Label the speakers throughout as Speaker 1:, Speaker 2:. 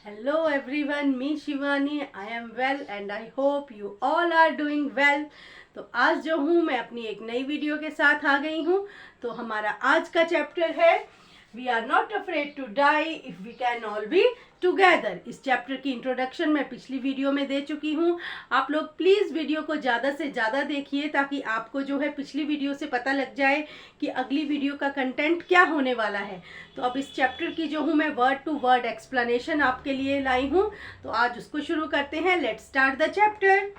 Speaker 1: Hello everyone, me Shivani. I am well and I hope you all are doing well. तो आज जो हूँ मैं अपनी एक नई वीडियो के साथ आ गई हूँ। तो हमारा आज का चैप्टर है we are not afraid to die if we can all be together. इस चैप्टर की इंट्रोडक्शन मैं पिछली वीडियो में दे चुकी हूँ। आप लोग प्लीज़ वीडियो को ज़्यादा से ज़्यादा देखिए ताकि आपको जो है पिछली वीडियो से पता लग जाए कि अगली वीडियो का कंटेंट क्या होने वाला है। तो अब इस चैप्टर की जो हूँ मैं वर्ड टू वर्ड एक्सप्लेनेशन आपके लिए लाई हूँ। तो आज उसको शुरू करते हैं। Let's start the chapter.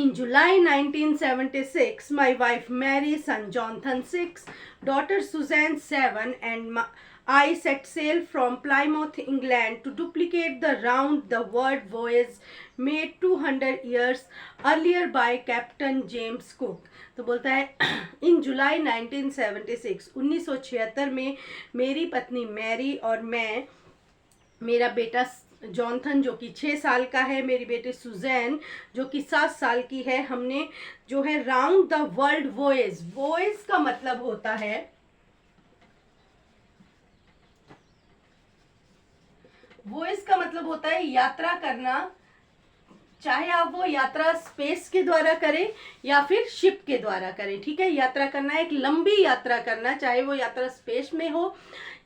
Speaker 1: In July 1976, my wife Mary, son Jonathan 6, daughter Suzanne 7, and I set sail from Plymouth, England to duplicate the round-the-world voyage made 200 years earlier by Captain James Cook. तो बोलता है इन जुलाई 1976 1976 में मेरी पत्नी Mary और मैं, मेरा बेटा जॉनथन जो कि 6 साल का है, मेरी बेटी सुजैन जो कि 7 साल की है, हमने जो है round the world voyage. Voyage का मतलब होता है यात्रा करना। चाहे आप वो यात्रा स्पेस के द्वारा करें या फिर शिप के द्वारा करें। ठीक है, यात्रा करना एक लंबी यात्रा करना, चाहे वो यात्रा स्पेस में हो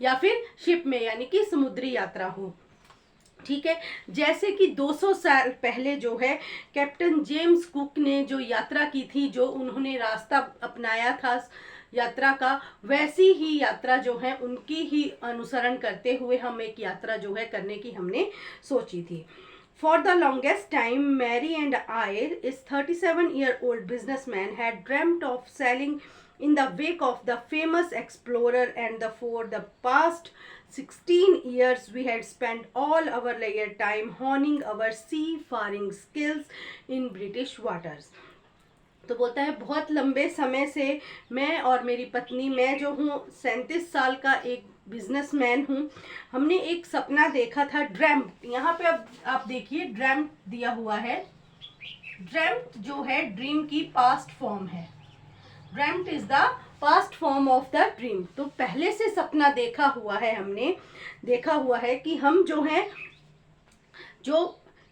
Speaker 1: या फिर शिप में, यानी कि समुद्री यात्रा हो। ठीक है, जैसे कि 200 साल पहले जो है कैप्टन जेम्स कुक ने जो यात्रा की थी, जो उन्होंने रास्ता अपनाया था यात्रा का, वैसी ही यात्रा जो है उनकी ही अनुसरण करते हुए हम एक यात्रा जो है करने की हमने सोची थी। For the longest time, Mary and I, is 37-year-old businessman, had dreamt of sailing in the wake of the famous explorer, and for the past 16 years we had spent all our leisure time honing our seafaring skills in British waters. तो बोलता है बहुत लंबे समय से मैं और मेरी पत्नी, मैं जो हूँ 37 साल का एक बिजनेसमैन हूँ, हमने एक सपना देखा था। ड्रीम्ड, यहाँ पे अब आप देखिए ड्रीम्ड दिया हुआ है। ड्रीम्ड जो है ड्रीम की पास्ट फॉर्म है। Dreamed is the past form of the dream. तो पहले से सपना देखा हुआ है, हमने देखा हुआ है कि हम जो है, जो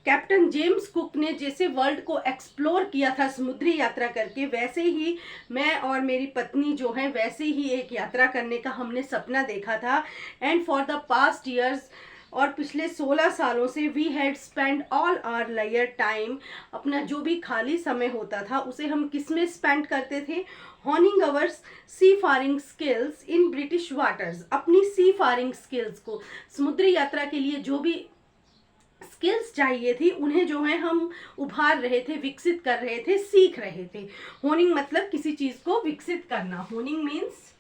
Speaker 1: कैप्टन जेम्स कुक ने जैसे वर्ल्ड को एक्सप्लोर किया था समुद्री यात्रा करके, वैसे ही मैं और मेरी पत्नी जो है वैसे ही एक यात्रा करने का हमने सपना देखा था। And for the past years, और पिछले 16 सालों से we had spend all our लेयर टाइम, अपना जो भी खाली समय होता था उसे हम किस में स्पेंड करते थे? Honing our seafaring skills in British waters. अपनी सी फारिंग स्किल्स को, समुद्री यात्रा के लिए जो भी स्किल्स चाहिए थी उन्हें जो है हम उभार रहे थे, विकसित कर रहे थे, सीख रहे थे। होनिंग मतलब किसी चीज को विकसित करना। होनिंग मीन्स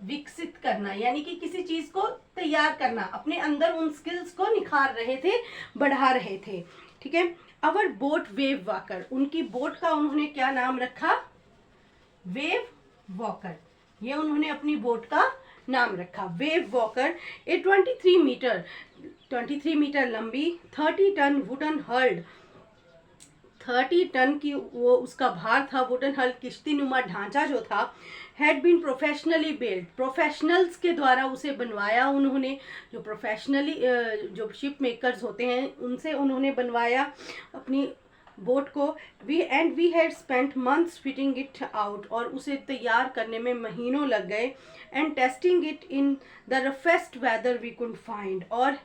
Speaker 1: विकसित करना, यानी कि किसी चीज को तैयार करना, अपने अंदर उन स्किल्स को निखार रहे थे, बढ़ा रहे थे। ठीक है, अवर बोट वेव वॉकर, उनकी बोट का उन्होंने क्या नाम रखा? वेव वॉकर, ये उन्होंने अपनी बोट का नाम रखा, वेव वॉकर। ए 23 मीटर लंबी, 30 टन वुडन हल्ड, 30 टन की वो उसका भार था, वुडन हल्ड किश्ती नुमा ढांचा जो था, had been professionally build, professionals के द्वारा उसे बनवाया उन्होंने, जो प्रोफेशनली जो शिप मेकर्स होते हैं उनसे उन्होंने बनवाया अपनी बोट को। We had spent months fitting it out, और उसे तैयार करने में महीनों लग गए। And testing it in the roughest weather we could find, और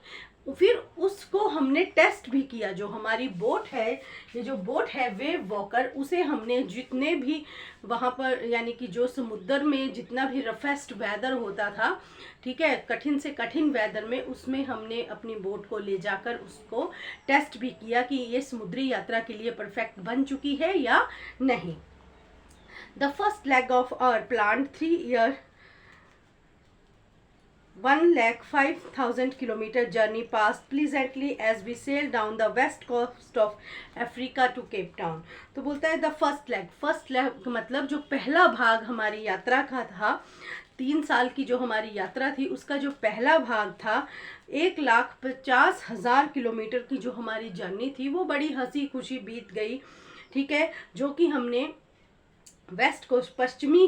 Speaker 1: फिर उसको हमने टेस्ट भी किया। जो हमारी बोट है, ये जो बोट है वेव वॉकर, उसे हमने जितने भी वहाँ पर, यानी कि जो समुद्र में जितना भी रफेस्ट वेदर होता था, ठीक है, कठिन से कठिन वेदर में, उसमें हमने अपनी बोट को ले जाकर उसको टेस्ट भी किया कि ये समुद्री यात्रा के लिए परफेक्ट बन चुकी है या नहीं। The first leg of our plan 3 year 1,05,000 kilometer journey passed pleasantly as we sailed down the west coast of Africa to Cape Town. तो बोलता है द फर्स्ट लेग मतलब जो पहला भाग हमारी यात्रा का था, 3 साल की जो हमारी यात्रा थी उसका जो पहला भाग था, 1,50,000 किलोमीटर की जो हमारी जर्नी थी, वो बड़ी हंसी खुशी बीत गई। ठीक है, जो कि हमने वेस्ट कोस्ट, पश्चिमी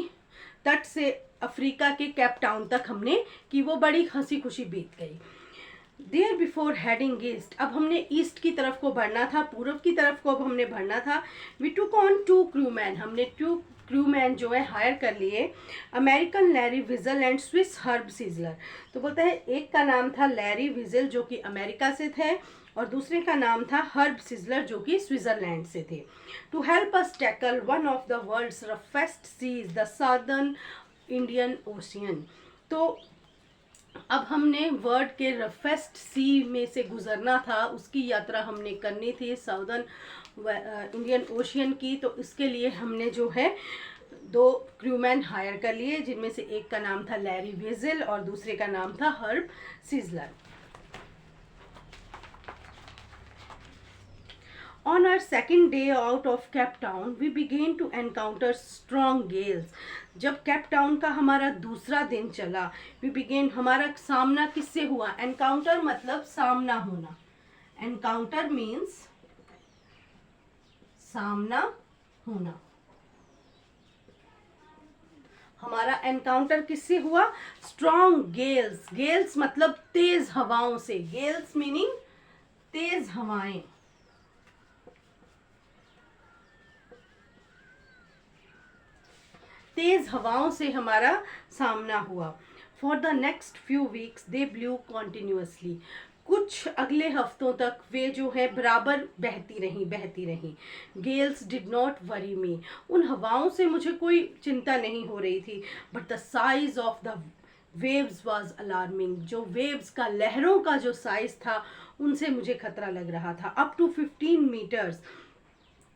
Speaker 1: तट से अफ्रीका के केप टाउन तक हमने की, वो बड़ी हंसी खुशी बीत गई। देयर बिफोर हेडिंग ईस्ट, अब हमने ईस्ट की तरफ को बढ़ना था, पूर्व की तरफ को अब हमने बढ़ना था। वी टुक ऑन 2 क्रूमैन, हमने 2 क्रूमैन जो है हायर कर लिए, American Larry vigil and Swiss herb sizzler. तो बोलता है एक का नाम था लैरी विजल जो कि अमेरिका से थे, और दूसरे का नाम था हर्ब सिजलर जो कि स्विट्जरलैंड से थे। To help us tackle one of the world's roughest seas, the southern Indian ocean. तो अब हमने वर्ल्ड के रफेस्ट सी में से गुजरना था, उसकी यात्रा हमने करनी थी साउदर्न इंडियन ओशियन की। तो इसके लिए हमने जो है 2 क्रूमैन हायर कर लिए, जिनमें से एक का नाम था लैरी वेजल और दूसरे का नाम था herb sizzler. On our second day out of Cape Town, we began to encounter strong gales. जब कैप टाउन का हमारा दूसरा दिन चला, we began, हमारा सामना किससे हुआ? एनकाउंटर मतलब सामना होना। एनकाउंटर मीन्स सामना होना। हमारा एनकाउंटर किससे हुआ? Strong Gales. गेल्स मतलब तेज हवाओं से। गेल्स मीनिंग तेज हवाएं। तेज हवाओं से हमारा सामना हुआ। For the next few weeks they blue continuously, कुछ अगले हफ्तों तक वे जो है बराबर बहती रहीं। गेल्स डिड नॉट वरी मी, उन हवाओं से मुझे कोई चिंता नहीं हो रही थी। But the size of the waves was alarming, जो वेव्स का, लहरों का जो साइज था उनसे मुझे खतरा लग रहा था। अप टू 15 मीटर्स,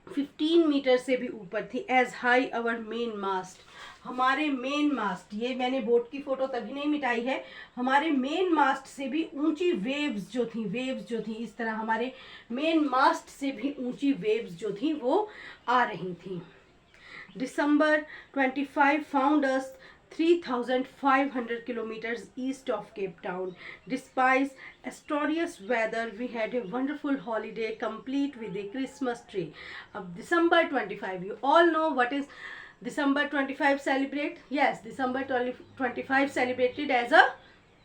Speaker 1: 15 मीटर से भी ऊपर थी। As high our main mast, हमारे मेन मास्ट, ये मैंने बोट की फोटो तभी नहीं मिटाई है, हमारे मेन मास्ट से भी ऊंची वेव्स जो थी इस तरह हमारे मेन मास्ट से भी ऊंची वेव्स जो थी वो आ रही थी। December 25 found us 3,500 kilometers east of Cape Town. Despite atrocious weather, we had a wonderful holiday complete with a Christmas tree. Ab December 25, you all know what is December 25 celebrate? Yes, December 25 celebrated as a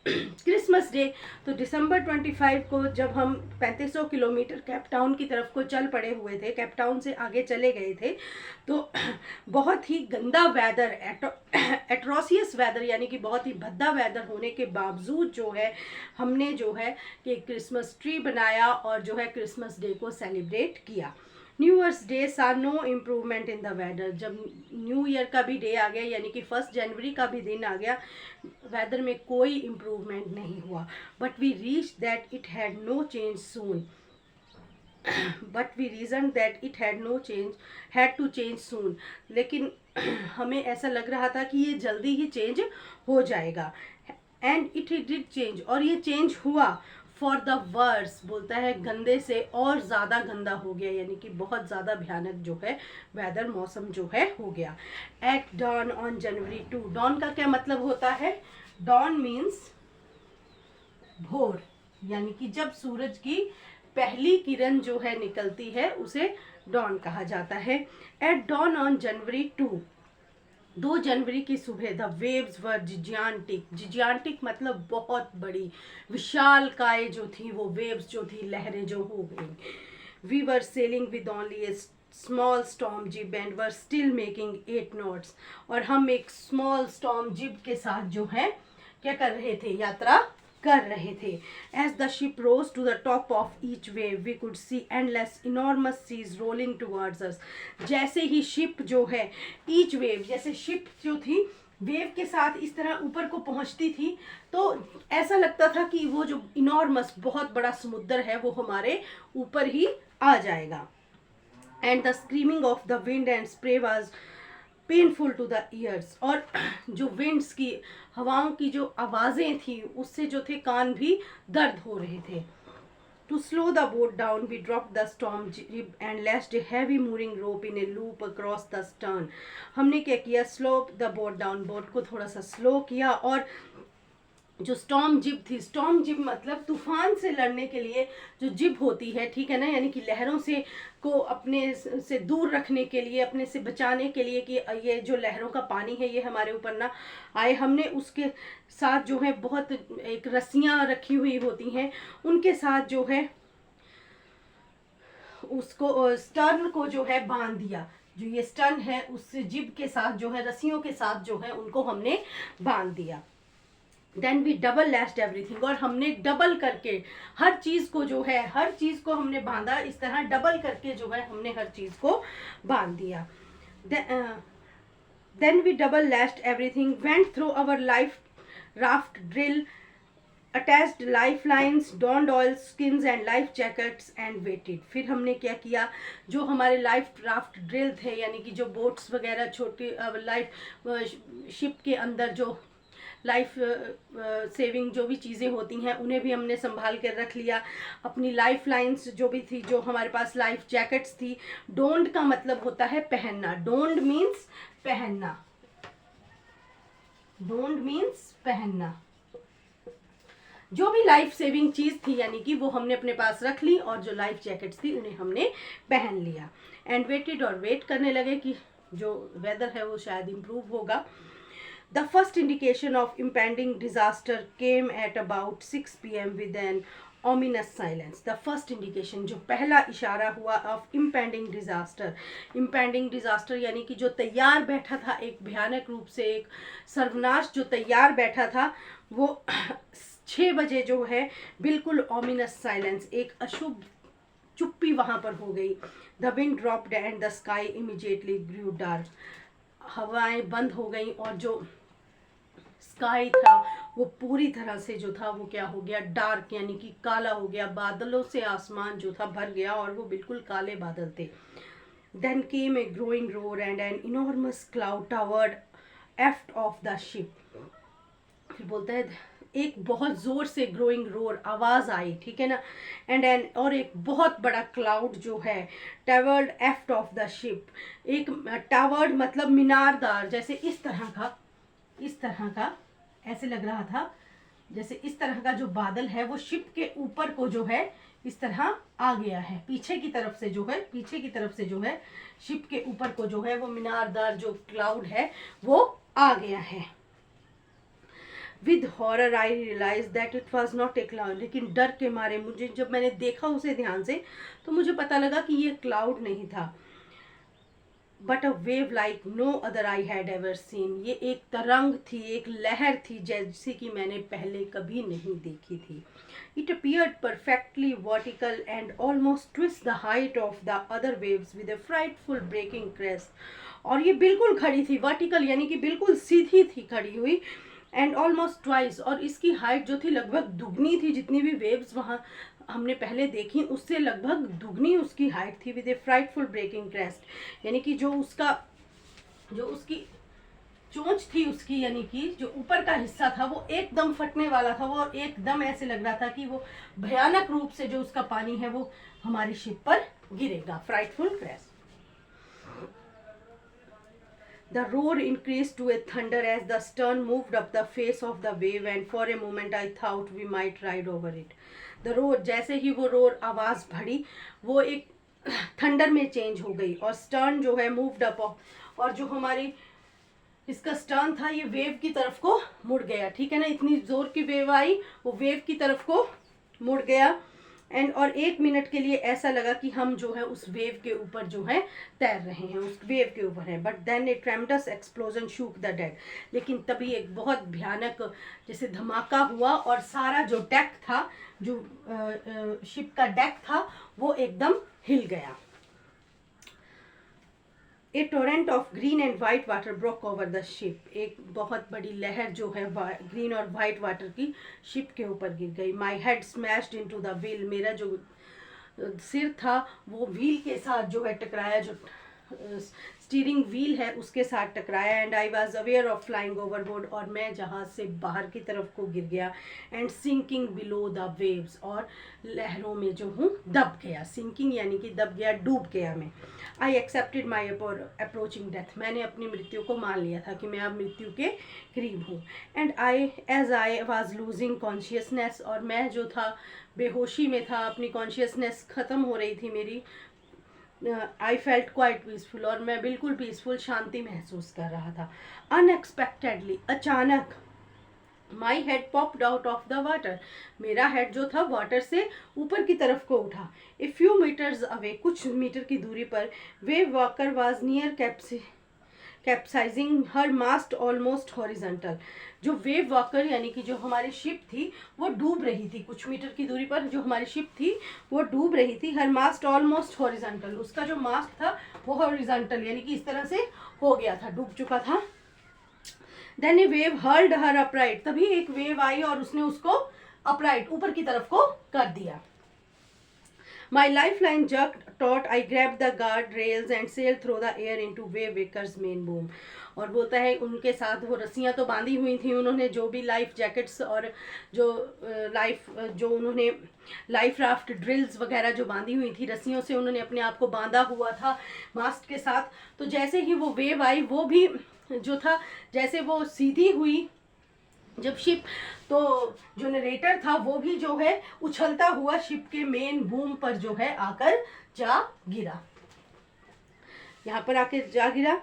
Speaker 1: Christmas day. तो दिसंबर 25 को जब हम 3500 kilometre Cape Town की तरफ को चल पड़े हुए थे, कैप टाउन से आगे चले गए थे, तो बहुत ही गंदा वेदर, एट्रोसियस वेदर यानी कि बहुत ही भद्दा वेदर होने के बावजूद जो है हमने जो है कि क्रिसमस ट्री बनाया और जो है क्रिसमस डे को सेलिब्रेट किया। New year's day saw no improvement in the weather, जब न्यू ईयर का भी डे आ गया यानी कि 1 जनवरी का भी दिन आ गया, वेदर में कोई इम्प्रूवमेंट नहीं हुआ। But we reach that it had no change soon, but we reason that it had to change soon, लेकिन हमें ऐसा लग रहा था कि ये जल्दी ही चेंज हो जाएगा। एंड इट डिड चेंज, और ये चेंज हुआ। फॉर द वर्स, बोलता है गंदे से और ज़्यादा गंदा हो गया, यानी कि बहुत ज़्यादा भयानक जो है वेदर, मौसम जो है हो गया। At dawn on January 2, dawn का क्या मतलब होता है? डॉन मीन्स भोर, यानी कि जब सूरज की पहली किरण जो है निकलती है उसे डॉन कहा जाता है। एट डॉन ऑन जनवरी 2 जनवरी की सुबह द वेव्स वर जिजांटिक, जिजांटिक मतलब बहुत बड़ी, विशाल काय जो थी वो वेव्स जो थी, लहरें जो हो गई। We were sailing with only a small storm jib and were still making 8 knots, और हम एक स्मॉल स्टॉर्म जिब के साथ जो है क्या कर रहे थे? यात्रा कर रहे थे। As the ship rose to the top of each wave we could see endless enormous seas rolling towards us, जैसे ही शिप जो है, ईच वेव, जैसे शिप जो थी वेव के साथ इस तरह ऊपर को पहुंचती थी, तो ऐसा लगता था कि वो जो इनॉर्मस बहुत बड़ा समुद्र है वो हमारे ऊपर ही आ जाएगा। And the screaming of the wind and spray was painful to the ears, और जो विंड्स की, हवाओं की जो आवाज़ें थी उससे जो थे कान भी दर्द हो रहे थे। To slow the boat down we drop the storm jib and lashed a heavy mooring rope in a loop across the stern. हमने क्या किया? Slow the boat down, boat को थोड़ा सा स्लो किया और जो स्टॉर्म जिब थी, स्टॉर्म जिब मतलब तूफान से लड़ने के लिए जो जिब होती है, ठीक है ना, यानी कि लहरों से को अपने से दूर रखने के लिए, अपने से बचाने के लिए कि ये जो लहरों का पानी है ये हमारे ऊपर ना आए, हमने उसके साथ जो है बहुत एक रस्सियाँ रखी हुई होती हैं, उनके साथ जो है उसको स्टर्न को जो है बांध दिया। जो ये स्टर्न है उस जिब के साथ जो है, रस्सियों के साथ जो है उनको हमने बांध दिया। Then we double lashed everything, और हमने डबल करके हर चीज़ को जो है, हर चीज़ को हमने बांधा, इस तरह डबल करके जो है हमने हर चीज़ को बांध दिया। Then we double lashed everything, went through our life raft drill, attached life lines, donned oilskins and life jackets and waited. फिर हमने क्या किया, जो हमारे लाइफ राफ्ट ड्रिल थे, यानी कि जो बोट्स वगैरह छोटी लाइफ शिप के अंदर जो लाइफ सेविंग जो भी चीज़ें होती हैं उन्हें भी हमने संभाल कर रख लिया। अपनी लाइफ लाइन्स जो भी थी, जो हमारे पास लाइफ जैकेट्स थी, डोंड का मतलब होता है पहनना, डोंड मीन्स पहनना, डोंड मीन्स पहनना। जो भी लाइफ सेविंग चीज़ थी यानी कि वो हमने अपने पास रख ली, और जो लाइफ जैकेट्स थी उन्हें हमने पहन लिया। एंड वेटेड, और वेट करने लगे कि जो वेदर है वो शायद इम्प्रूव होगा। The first indication of impending disaster came at about 6 p.m. with an ominous silence. The first indication, जो पहला इशारा हुआ of impending disaster. Impending disaster यानी कि जो तैयार बैठा था, एक भयानक रूप से एक सर्वनाश जो तैयार बैठा था, वो 6 बजे जो है बिल्कुल ominous silence, एक अशुभ चुप्पी वहाँ पर हो गई। The wind dropped and the sky immediately grew dark. हवाएं बंद हो गई और जो स्काई था वो पूरी तरह से जो था वो क्या हो गया, डार्क, यानी कि काला हो गया। बादलों से आसमान जो था भर गया और वो बिल्कुल काले बादल थे। Then came a growing roar and an enormous cloud towered aft of the ship. फिर बोलता है एक बहुत जोर से ग्रोइंग रोर आवाज आई, ठीक है ना, एंड एन, और एक बहुत बड़ा क्लाउड जो है toward aft of the ship. एक टावर्ड मतलब मीनारदार, जैसे इस तरह का ऐसे लग रहा था, जैसे इस तरह का जो बादल है वो शिप के ऊपर को जो है इस तरह आ गया है, पीछे की तरफ से जो है शिप के ऊपर को जो है वो मीनारदार जो क्लाउड है वो आ गया है। With horror I realise that it was not a cloud, लेकिन डर के मारे मुझे, जब मैंने देखा उसे ध्यान से, तो मुझे पता लगा कि ये क्लाउड नहीं था, but a wave like no other I had ever seen. ये एक तरंग थी, एक लहर थी जैसी कि मैंने पहले कभी नहीं देखी थी। It appeared perfectly vertical and almost twice the height of the other waves with a frightful breaking crest. और ये बिल्कुल खड़ी थी, वर्टिकल यानी कि बिल्कुल सीधी थी खड़ी हुई, एंड ऑलमोस्ट ट्वाइस, और इसकी हाइट जो थी लगभग दुगनी थी, जितनी भी वेव्स वहाँ हमने पहले देखी उससे लगभग दुगनी उसकी हाइट थी। With a frightful breaking crest, यानी कि जो उसकी चोंच थी उसकी, यानी कि जो ऊपर का हिस्सा था वो एकदम फटने वाला था, वो एकदम ऐसे लग रहा था कि वो भयानक रूप से जो उसका पानी है वो हमारी शिप पर गिरेगा। Frightful crest. The roar increased to a thunder as the stern moved up the face of the wave, and for a moment I thought we might ride over it. The roar, जैसे ही वो roar आवाज़ बढ़ी वो एक thunder में change हो गई, और स्टर्न जो है मूव्ड अप, और जो हमारी इसका स्टर्न था ये वेव की तरफ को मुड़ गया, ठीक है ना, इतनी जोर की वेव आई वो वेव की तरफ को मुड़ गया। एंड और 1 मिनट के लिए ऐसा लगा कि हम जो है उस वेव के ऊपर जो है तैर रहे हैं, उस वेव के ऊपर हैं। But then a tremendous explosion shook the deck, लेकिन तभी एक बहुत भयानक जैसे धमाका हुआ और सारा जो डेक था, जो शिप का डेक था वो एकदम हिल गया। A torrent of green and white water broke over the ship, एक बहुत बड़ी लहर जो है ग्रीन और वाइट वाटर की शिप के ऊपर गिर गई। My head smashed into the wheel, मेरा जो सिर था वो व्हील के साथ जो है टकराया, जो स्टीयरिंग व्हील है उसके साथ टकराया and I was aware of flying overboard, और मैं जहाज से बाहर की तरफ को गिर गया and sinking below the waves, और लहरों में जो हूँ दब गया। सिंकिंग यानी कि दब गया, डूब गया मैं। I accepted my approaching death, मैंने अपनी मृत्यु को मान लिया था कि मैं अब मृत्यु के करीब हूँ। And as I was losing consciousness, और मैं जो था बेहोशी में था, अपनी कॉन्शियसनेस ख़त्म हो रही थी मेरी। आई फेल्ट क्वाइट पीसफुल, और मैं बिल्कुल पीसफुल शांति महसूस कर रहा था। अनएक्सपेक्टेडली, अचानक, my head popped out of the water, मेरा हेड जो था वाटर से ऊपर की तरफ को उठा। ए फ्यू मीटर्स अवे, कुछ मीटर की दूरी पर, Wave Walker was near capsizing her mast almost horizontal, जो वेव वॉकर यानी कि जो हमारी शिप थी वो डूब रही थी। कुछ मीटर की दूरी पर जो हमारी शिप थी वो डूब रही थी। हर मास्ट ऑलमोस्ट हॉरिजेंटल, उसका जो मास्ट था वो हॉरिजेंटल यानी कि इस तरह से हो गया था, डूब चुका था। देन ए वेव हर्ल्ड हर अपराइट, तभी एक वेव आई और उसने उसको अपराइट ऊपर की तरफ को कर दिया। My lifeline jerked taut. I grabbed the guard rails and sailed through the air into Waywaker's main boom. और बोलता है उनके साथ वो रस्सियाँ तो बांधी हुई थी उन्होंने, जो भी लाइफ जैकेट्स और जो जो उन्होंने लाइफ राफ्ट ड्रिल्स वगैरह जो बांधी हुई थी, रस्सियों से उन्होंने अपने आप को बांधा हुआ था मास्ट के साथ। तो जैसे ही वो वेव आई, वो भी जो था जैसे वो सीधी हुई जब शिप, तो जो नरेटर था वो भी जो है उछलता हुआ शिप के मेन बूम पर जो है आकर जा गिरा, यहाँ पर आकर जा गिरा।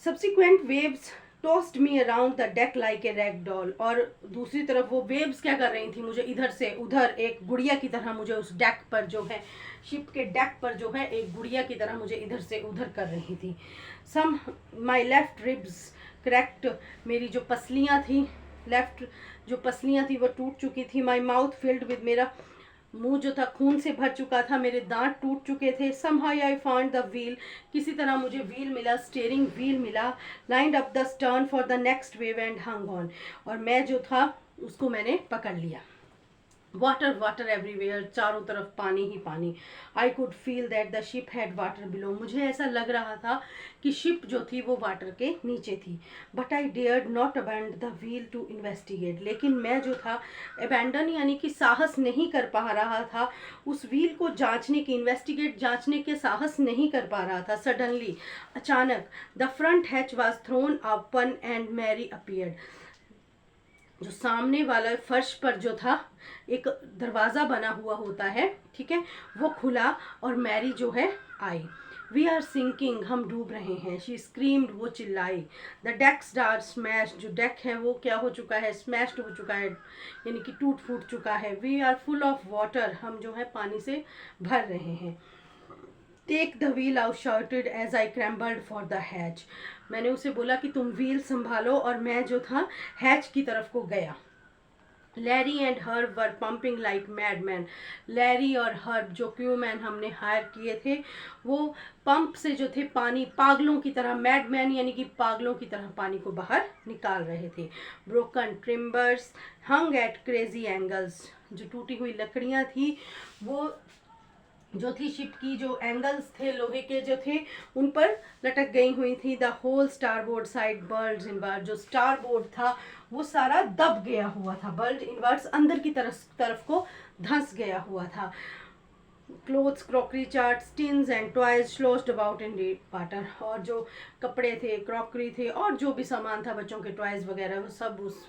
Speaker 1: Subsequent waves tossed me around the deck like a rag doll, और दूसरी तरफ वो वेव्स क्या कर रही थी, मुझे इधर से उधर एक गुड़िया की तरह, मुझे उस डेक पर जो है, शिप के डेक पर जो है एक गुड़िया की तरह मुझे इधर से उधर कर रही थी। सम माई लेफ्ट रिब्स क्रैक्ड, मेरी जो पसलियाँ थी, लेफ्ट जो पसलियाँ थी वो टूट चुकी थी। माई माउथ फिल्ड विद, मेरा मुंह जो था खून से भर चुका था, मेरे दांत टूट चुके थे। Somehow I found the wheel, किसी तरह मुझे व्हील मिला, स्टीयरिंग व्हील मिला। Lined up the stern for the next wave and hung on, और मैं जो था उसको मैंने पकड़ लिया। वाटर वाटर एवरीवेयर, चारों तरफ पानी ही पानी। I could feel that the ship had water below, मुझे ऐसा लग रहा था कि शिप जो थी वो वाटर के नीचे थी। But I dared not abandon the wheel to investigate, लेकिन मैं जो था अबैंडन यानी कि साहस नहीं कर पा रहा था उस व्हील को जांचने की, इन्वेस्टिगेट जांचने के साहस नहीं कर पा रहा था। सडनली, अचानक, the front hatch was thrown open and Mary appeared, जो सामने वाला फर्श पर जो था एक दरवाज़ा बना हुआ होता है, ठीक है, वो खुला और मैरी जो है आई। वी आर सिंकिंग, हम डूब रहे हैं। शी स्क्रीम्ड, वो चिल्लाई। द डेक्स आर स्मैश्ड, जो डेक है वो क्या हो चुका है, स्मैश्ड हो चुका है यानी कि टूट फूट चुका है। We are full of water, हम जो है पानी से भर रहे हैं। Take the wheel, out shouted as I scrambled for the hatch, मैंने उसे बोला कि तुम व्हील संभालो, और मैं जो था हैच की तरफ को गया। Larry and Herb were pumping like madman, Larry और हर्ब जो क्रूमैन हमने हायर किए थे वो पंप से जो थे पानी पागलों की तरह, मैडमैन यानी कि पागलों की तरह पानी को बाहर निकाल रहे थे। ब्रोकन ट्रिम्बर्स हंग एट क्रेजी एंगल्स, जो टूटी हुई लकड़ियाँ थी वो जो थी शिप की, जो एंगल्स थे लोहे के जो थे उन पर लटक गई हुई थी। The whole starboard side burst inward, जो स्टारबोर्ड था वो सारा दब गया हुआ था, बर्ड इनवर्ड्स अंदर की तरफ को धंस गया हुआ था। Clothes, crockery, charts, tins and toys sloshed about in deep water, और जो कपड़े थे, क्रॉकरी थे और जो भी सामान था बच्चों के टॉयज वगैरह वो सब उस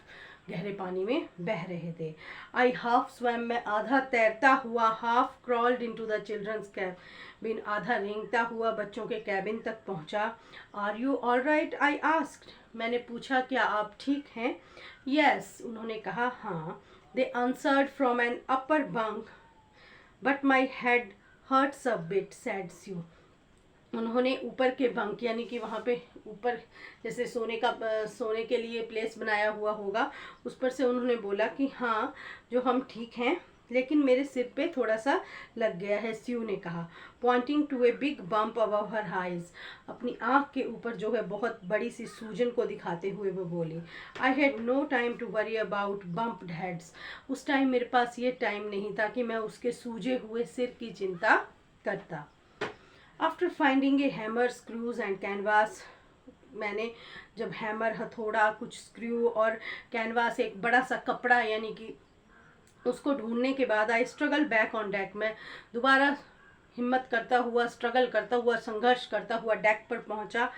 Speaker 1: गहरे पानी में बह रहे थे। आई हाफ स्वैम, मैं आधा तैरता हुआ, half crawled into the children's cabin, आधा रेंगता हुआ बच्चों के कैबिन तक पहुंचा। Are you all right, I asked, मैंने पूछा क्या आप ठीक हैं। यस, उन्होंने कहा हाँ। They answered from an upper bunk, but my head hurts a bit, said Sue, उन्होंने ऊपर के बंक यानी कि वहाँ पे ऊपर जैसे सोने के लिए प्लेस बनाया हुआ होगा, उस पर से उन्होंने बोला कि हाँ जो हम ठीक हैं, लेकिन मेरे सिर पे थोड़ा सा लग गया है, स्यू ने कहा, pointing to a big bump above her eyes, अपनी आँख के ऊपर जो है बहुत बड़ी सी सूजन को दिखाते हुए वो बोली। I had no time to worry about bumped heads, उस टाइम मेरे पास ये टाइम नहीं था कि मैं उसके सूजे हुए सिर की चिंता करता। After finding a hammer, screws and canvas, मैंने जब हैमर, हथौड़ा, कुछ स्क्रू और कैनवास, एक बड़ा सा कपड़ा यानी कि उसको ढूंढने के बाद I struggle back on deck, मैं दोबारा हिम्मत करता हुआ, स्ट्रगल करता हुआ, संघर्ष करता हुआ डेक पर पहुंचा।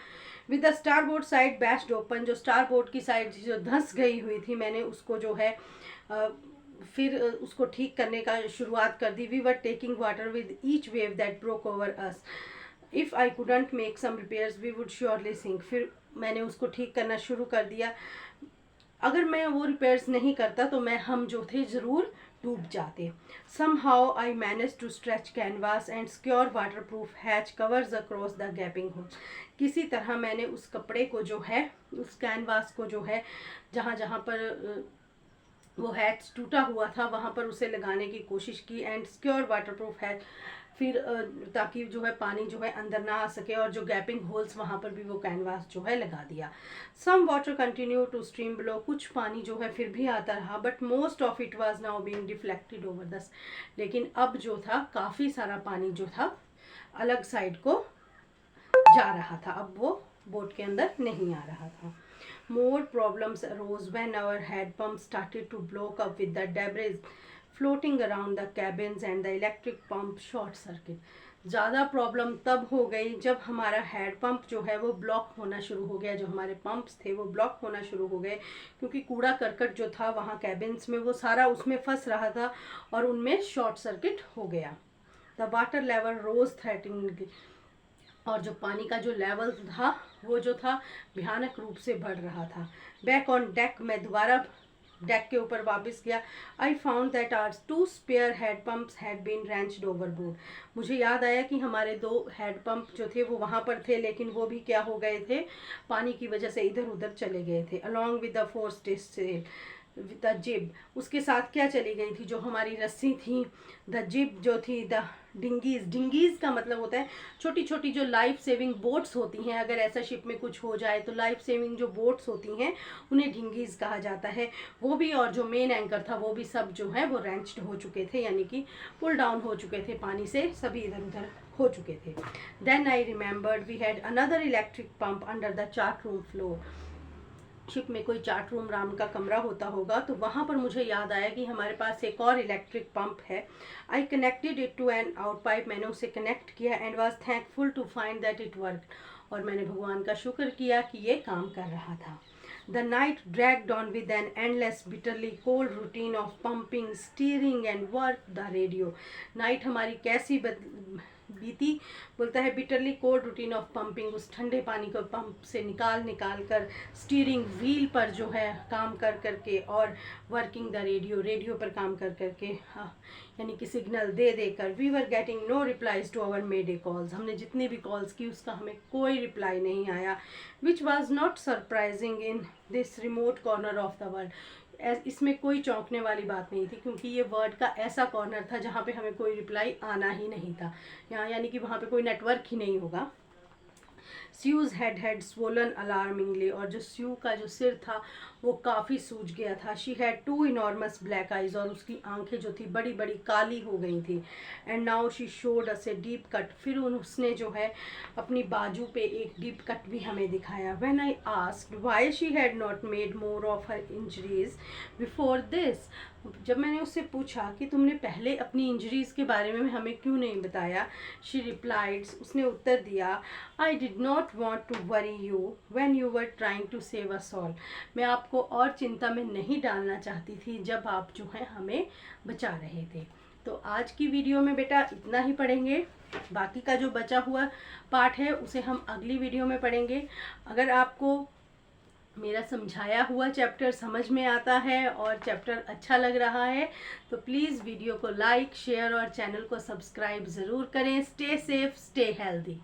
Speaker 1: With the starboard side bashed open, जो स्टारबोर्ड की साइड जो धंस गई हुई थी, मैंने उसको जो है फिर उसको ठीक करने का शुरुआत कर दी। We were taking water with each wave that broke over us, if I couldn't make some repairs we would surely sink. फिर मैंने उसको ठीक करना शुरू कर दिया। अगर मैं वो रिपेयर्स नहीं करता तो हम जो थे ज़रूर डूब जाते। Somehow I managed to stretch canvas and secure waterproof hatch covers across the gaping hole. किसी तरह मैंने उस कपड़े को जो है, उस कैनवास को जो है, जहाँ जहाँ पर वो हैच टूटा हुआ था वहाँ पर उसे लगाने की कोशिश की। एंड सिक्योर वाटरप्रूफ हैच, फिर ताकि जो है पानी जो है अंदर ना आ सके, और जो गैपिंग होल्स वहाँ पर भी वो कैनवास जो है लगा दिया। Some water continue to stream below, कुछ पानी जो है फिर भी आता रहा, but most of it was now being deflected over the, लेकिन अब जो था काफ़ी सारा पानी जो था अलग साइड को जा रहा था, अब वो बोट के अंदर नहीं आ रहा था। More problems arose when our head pump started to block up with the debris floating around the cabins and the electric pump short circuit. ज़्यादा प्रॉब्लम तब हो गई जब हमारा हेड पंप जो है वो ब्लॉक होना शुरू हो गया, जो हमारे पंप्स थे वो ब्लॉक होना शुरू हो गए, क्योंकि कूड़ा करकट जो था वहाँ कैबिन्स में वो सारा उसमें फंस रहा था और उनमें शॉर्ट सर्किट हो गया। The water level rose threatening, और जो पानी का जो लेवल था वो जो था भयानक रूप से बढ़ रहा था। बैक ऑन डेक, मैं दोबारा डेक के ऊपर वापस गया। I found that our 2 spare head pumps had been wrenched overboard. मुझे याद आया कि हमारे 2 हेड पंप जो थे वो वहाँ पर थे, लेकिन वो भी क्या हो गए थे, पानी की वजह से इधर उधर चले गए थे। Along with the forced sail the jib, उसके साथ क्या चली गई थी, जो हमारी रस्सी थी, द जिब जो थी, द डिंगीज, डिंगीज का मतलब होता है छोटी छोटी जो लाइफ सेविंग बोट्स होती हैं, अगर ऐसा शिप में कुछ हो जाए तो लाइफ सेविंग जो बोट्स होती हैं उन्हें डिंगीज कहा जाता है, वो भी, और जो मेन एंकर था वो भी सब जो है वो रेंच्ड हो चुके थे, यानी कि पुल डाउन हो चुके थे पानी से, सभी इधर उधर हो चुके थे। Then I remembered we had another electric pump under the chart room floor. Ship में कोई चार्ट रूम राम का कमरा होता होगा, तो वहाँ पर मुझे याद आया कि हमारे पास एक और इलेक्ट्रिक पंप है। I connected it to an out pipe, मैंने उसे कनेक्ट किया and was thankful to find that it work, और मैंने भगवान का शुक्र किया कि ये काम कर रहा था। The night dragged on with an endless bitterly cold routine of pumping, steering and work the radio. Night हमारी कैसी बीती, बोलता है bitterly cold routine of pumping, उस ठंडे पानी को पंप से निकाल कर स्टीयरिंग व्हील पर जो है काम कर करके, और वर्किंग द रेडियो, रेडियो पर काम कर करके, यानी कि सिग्नल दे देकर। We were getting no replies to our mayday calls, हमने जितनी भी कॉल्स की उसका हमें कोई रिप्लाई नहीं आया, which was not surprising in this remote corner of the world. इसमें कोई चौंकने वाली बात नहीं थी, क्योंकि ये वर्ल्ड का ऐसा कॉर्नर था जहाँ पे हमें कोई रिप्लाई आना ही नहीं था, यहाँ यानी कि वहाँ पे कोई नेटवर्क ही नहीं होगा। स्यूज हैड स्वोलन अलार्मिंगली, और जो स्यू का जो सिर था वो काफ़ी सूज गया था। She had 2 enormous black eyes, और उसकी आंखें जो थी बड़ी बड़ी काली हो गई थी। And now she showed us a deep cut, फिर उसने जो है अपनी बाजू पे एक डीप कट भी हमें दिखाया। When I asked why she had not made more of her injuries before this, जब मैंने उससे पूछा कि तुमने पहले अपनी इंजरीज के बारे में हमें क्यों नहीं बताया, शी रिप्लाइड, उसने उत्तर दिया, I did not want to worry you when you were trying to save us all, मैं आपको और चिंता में नहीं डालना चाहती थी जब आप जो है हमें बचा रहे थे। तो आज की वीडियो में बेटा इतना ही पढ़ेंगे, बाकी का जो बचा हुआ पार्ट है उसे हम अगली वीडियो में पढ़ेंगे। अगर आपको मेरा समझाया हुआ चैप्टर समझ में आता है और चैप्टर अच्छा लग रहा है तो प्लीज़ वीडियो को लाइक, शेयर और चैनल को सब्सक्राइब ज़रूर करें। Stay safe, stay healthy.